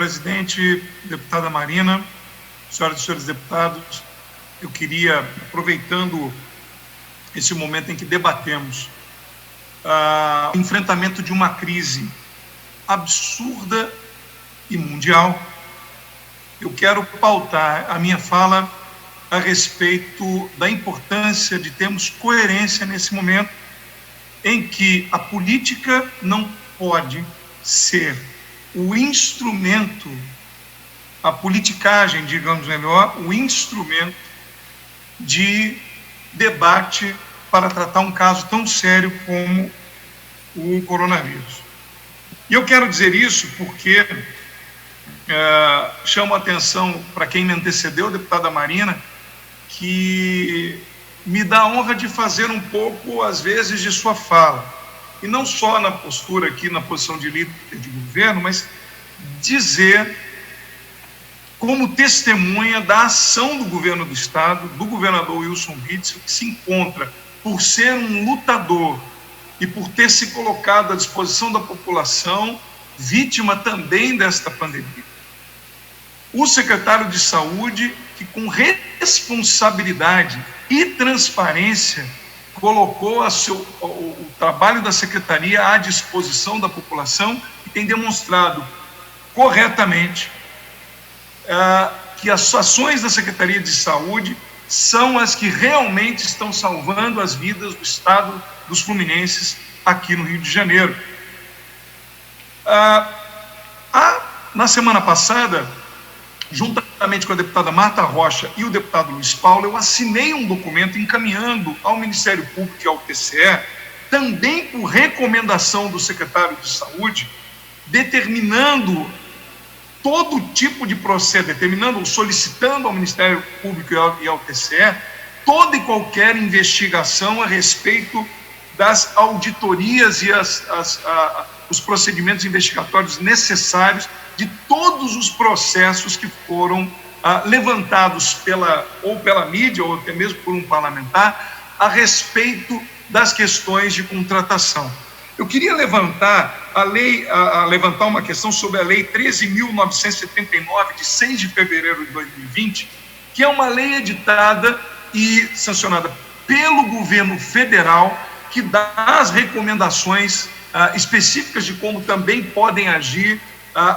Presidente, deputada Marina, senhoras e senhores deputados, eu queria, aproveitando esse momento em que debatemos o enfrentamento de uma crise absurda e mundial, eu quero pautar a minha fala a respeito da importância de termos coerência nesse momento em que a política não pode ser o instrumento, a politicagem, digamos melhor, o instrumento de debate para tratar um caso tão sério como o coronavírus. E eu quero dizer isso porque chamo a atenção para quem me antecedeu, a deputada Marina, que me dá a honra de fazer um pouco, às vezes, de sua fala. E não só na postura aqui, na posição de líder de governo, mas dizer como testemunha da ação do governo do Estado, do governador Wilson Witzel, que se encontra, por ser um lutador e por ter se colocado à disposição da população, vítima também desta pandemia. O secretário de Saúde, que com responsabilidade e transparência colocou o trabalho da Secretaria à disposição da população e tem demonstrado corretamente que as ações da Secretaria de Saúde são as que realmente estão salvando as vidas do Estado dos fluminenses aqui no Rio de Janeiro. Na semana passada, juntamente com a deputada Marta Rocha e o deputado Luiz Paulo, eu assinei um documento encaminhando ao Ministério Público e ao TCE, também por recomendação do secretário de Saúde, determinando todo tipo de processo, solicitando ao Ministério Público e ao TCE toda e qualquer investigação a respeito das auditorias e os procedimentos investigatórios necessários de todos os processos que foram levantados pela mídia ou até mesmo por um parlamentar a respeito das questões de contratação. Eu queria levantar uma questão sobre a Lei 13.979, de 6 de fevereiro de 2020, que é uma lei editada e sancionada pelo governo federal, que dá as recomendações específicas de como também podem agir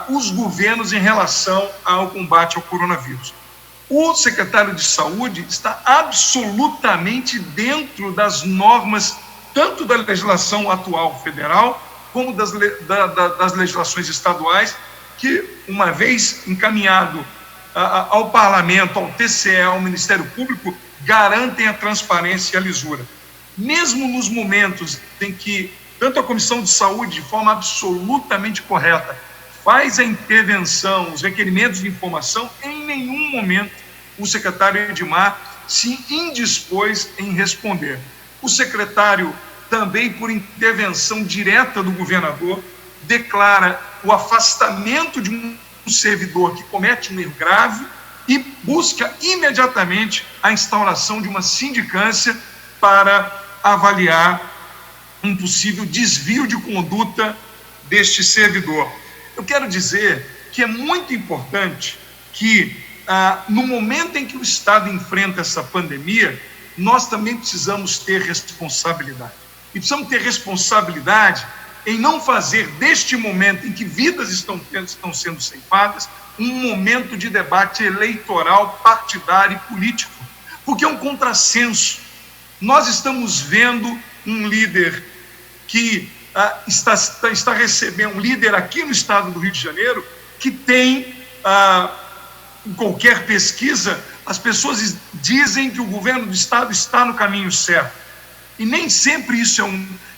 os governos em relação ao combate ao coronavírus. O secretário de Saúde está absolutamente dentro das normas, tanto da legislação atual federal, como das legislações estaduais, que, uma vez encaminhado ao Parlamento, ao TCE, ao Ministério Público, garantem a transparência e a lisura. Mesmo nos momentos em que tanto a Comissão de Saúde, de forma absolutamente correta, faz a intervenção, os requerimentos de informação, em nenhum momento o secretário Edmar se indispôs em responder. O secretário, também por intervenção direta do governador, declara o afastamento de um servidor que comete um erro grave e busca imediatamente a instauração de uma sindicância para avaliar um possível desvio de conduta deste servidor. Eu quero dizer que é muito importante que, no momento em que o Estado enfrenta essa pandemia, nós também precisamos ter responsabilidade. E precisamos ter responsabilidade em não fazer deste momento em que vidas estão sendo ceifadas um momento de debate eleitoral, partidário e político, porque é um contrassenso. Nós estamos vendo um líder que está recebendo, um líder aqui no estado do Rio de Janeiro, que tem, em qualquer pesquisa, as pessoas dizem que o governo do estado está no caminho certo. E nem sempre isso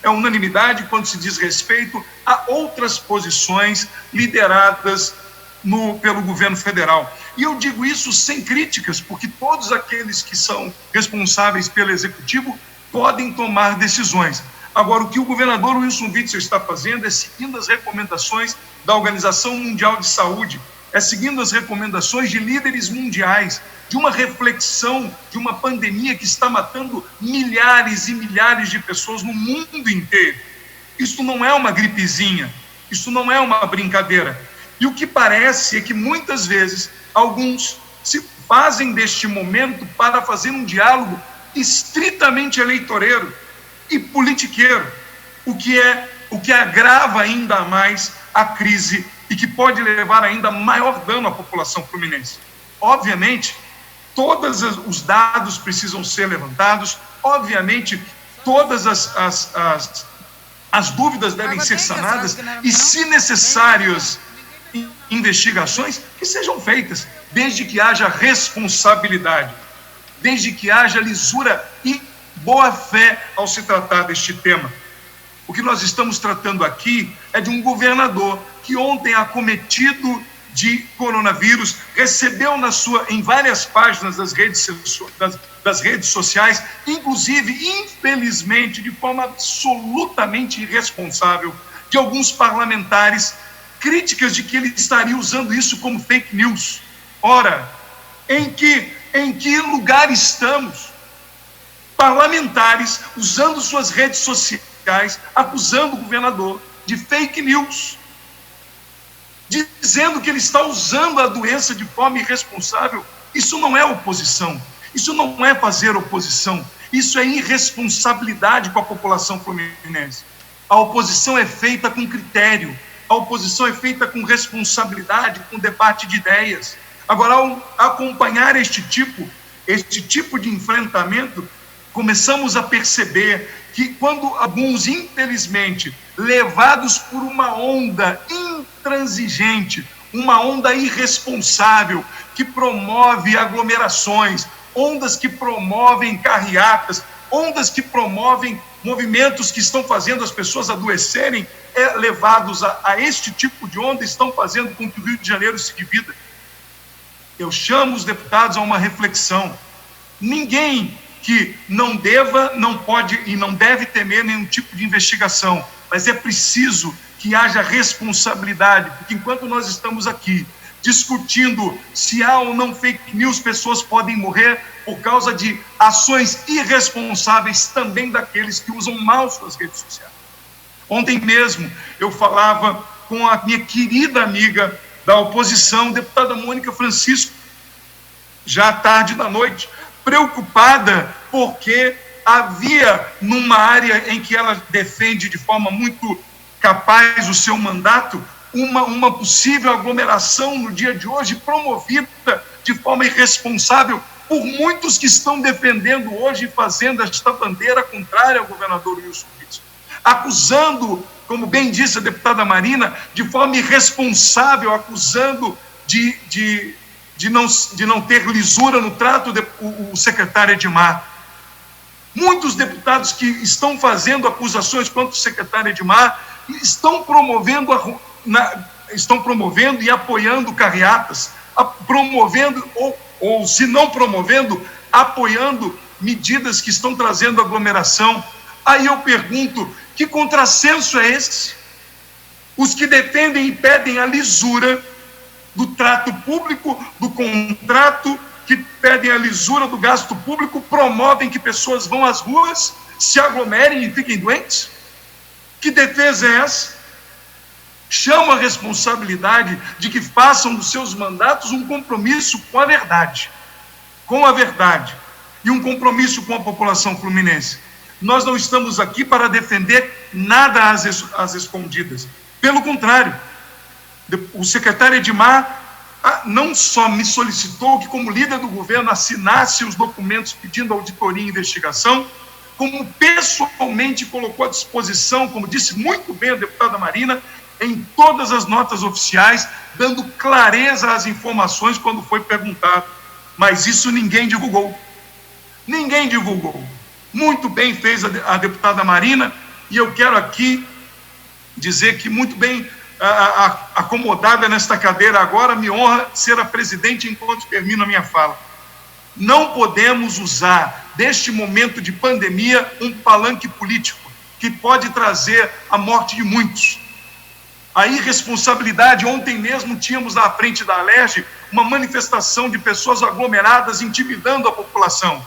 é unanimidade quando se diz respeito a outras posições lideradas pelo governo federal. E eu digo isso sem críticas, porque todos aqueles que são responsáveis pelo executivo podem tomar decisões. Agora, o que o governador Wilson Witzel está fazendo é seguindo as recomendações da Organização Mundial de Saúde, é seguindo as recomendações de líderes mundiais, de uma reflexão de uma pandemia que está matando milhares e milhares de pessoas no mundo inteiro. Isso não é uma gripezinha, isso não é uma brincadeira. E o que parece é que muitas vezes alguns se fazem deste momento para fazer um diálogo estritamente eleitoreiro e politiqueiro, o que agrava ainda mais a crise e que pode levar ainda maior dano à população fluminense. Obviamente, todos os dados precisam ser levantados, obviamente, todas as dúvidas devem ser sanadas e, se necessárias, investigações que sejam feitas, desde que haja responsabilidade, desde que haja lisura e boa-fé ao se tratar deste tema. O que nós estamos tratando aqui é de um governador que ontem, acometido de coronavírus, recebeu em várias páginas das redes sociais, inclusive, infelizmente, de forma absolutamente irresponsável, de alguns parlamentares, críticas de que ele estaria usando isso como fake news. Ora, em que lugar estamos? Parlamentares usando suas redes sociais, acusando o governador de fake news, dizendo que ele está usando a doença de forma irresponsável. Isso não é oposição, isso não é fazer oposição, isso é irresponsabilidade com a população fluminense. A oposição é feita com critério, a oposição é feita com responsabilidade, com debate de ideias. Agora, ao acompanhar este tipo de enfrentamento, começamos a perceber que quando alguns, infelizmente, levados por uma onda intransigente, uma onda irresponsável, que promove aglomerações, ondas que promovem carreatas, ondas que promovem movimentos que estão fazendo as pessoas adoecerem, levados a este tipo de onda, estão fazendo com que o Rio de Janeiro se divida. Eu chamo os deputados a uma reflexão. Ninguém que não deva, não pode e não deve temer nenhum tipo de investigação, mas é preciso que haja responsabilidade, porque enquanto nós estamos aqui discutindo se há ou não fake news, pessoas podem morrer por causa de ações irresponsáveis também daqueles que usam mal suas redes sociais. Ontem mesmo eu falava com a minha querida amiga da oposição, deputada Mônica Francisco, já à tarde da noite, preocupada porque havia, numa área em que ela defende de forma muito capaz o seu mandato, uma possível aglomeração no dia de hoje, promovida de forma irresponsável por muitos que estão defendendo hoje e fazendo esta bandeira contrária ao governador Wilson Witzel, acusando, como bem disse a deputada Marina, de forma irresponsável, acusando de não ter lisura no trato o secretário Edmar. Muitos deputados que estão fazendo acusações contra o secretário Edmar estão promovendo e apoiando carreatas, promovendo, ou se não promovendo, apoiando medidas que estão trazendo aglomeração. Aí eu pergunto, que contrassenso é esse? Os que defendem e pedem a lisura do trato público, do contrato, que pedem a lisura do gasto público, promovem que pessoas vão às ruas, se aglomerem e fiquem doentes? Que defesa é essa? Chama a responsabilidade de que façam dos seus mandatos um compromisso com a verdade, e um compromisso com a população fluminense. Nós não estamos aqui para defender nada às escondidas. Pelo contrário, o secretário Edmar não só me solicitou que, como líder do governo, assinasse os documentos pedindo auditoria e investigação, como pessoalmente colocou à disposição, como disse muito bem a deputada Marina, em todas as notas oficiais, dando clareza às informações quando foi perguntado. Mas isso ninguém divulgou. Ninguém divulgou. Muito bem fez a deputada Marina, e eu quero aqui dizer que muito bem acomodada nesta cadeira agora, me honra ser a presidente enquanto termino a minha fala. Não podemos usar deste momento de pandemia um palanque político que pode trazer a morte de muitos. A irresponsabilidade, ontem mesmo tínhamos na frente da Alerj uma manifestação de pessoas aglomeradas intimidando a população.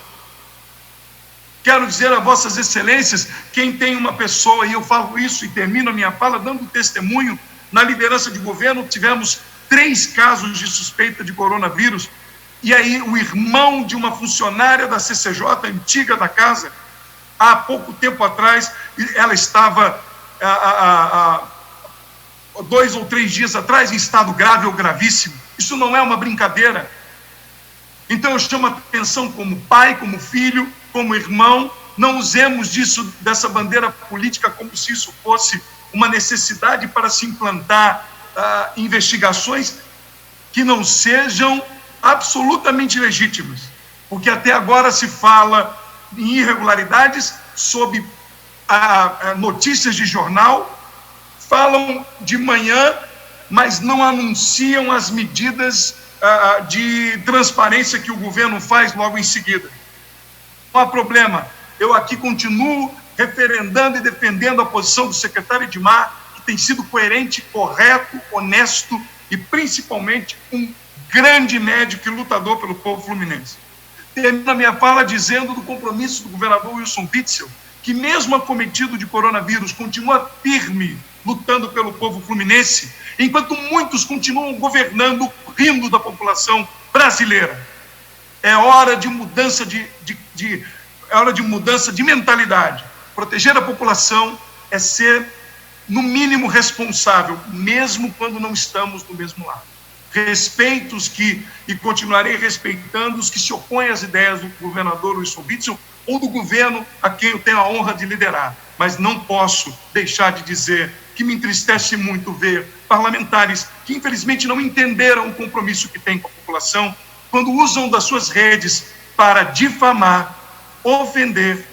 Quero dizer a vossas excelências, quem tem uma pessoa, e eu falo isso e termino a minha fala dando testemunho na liderança de governo, tivemos 3 casos de suspeita de coronavírus, e aí o irmão de uma funcionária da CCJ, antiga da casa, há pouco tempo atrás, ela estava, 2 ou 3 dias atrás, em estado grave ou gravíssimo. Isso não é uma brincadeira. Então eu chamo a atenção como pai, como filho, como irmão, não usemos dessa bandeira política como se isso fosse uma necessidade para se implantar investigações que não sejam absolutamente legítimas, porque até agora se fala em irregularidades sob notícias de jornal, falam de manhã, mas não anunciam as medidas de transparência que o governo faz logo em seguida. Não há problema, eu aqui continuo referendando e defendendo a posição do secretário Edmar, que tem sido coerente, correto, honesto e principalmente um grande médico e lutador pelo povo fluminense. Termino a minha fala dizendo do compromisso do governador Wilson Witzel, que mesmo acometido de coronavírus, continua firme, lutando pelo povo fluminense, enquanto muitos continuam governando, rindo da população brasileira. É hora de mudança é hora de mudança de mentalidade. Proteger a população é ser, no mínimo, responsável, mesmo quando não estamos do mesmo lado. Respeito e continuarei respeitando os que se opõem às ideias do governador Wilson Witzel ou do governo a quem eu tenho a honra de liderar. Mas não posso deixar de dizer que me entristece muito ver parlamentares que, infelizmente, não entenderam o compromisso que têm com a população quando usam das suas redes para difamar, ofender,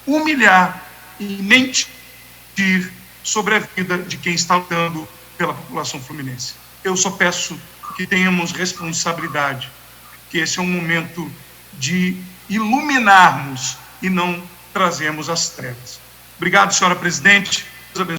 humilhar e mentir sobre a vida de quem está lutando pela população fluminense. Eu só peço que tenhamos responsabilidade, que esse é um momento de iluminarmos e não trazermos as trevas. Obrigado, senhora presidente.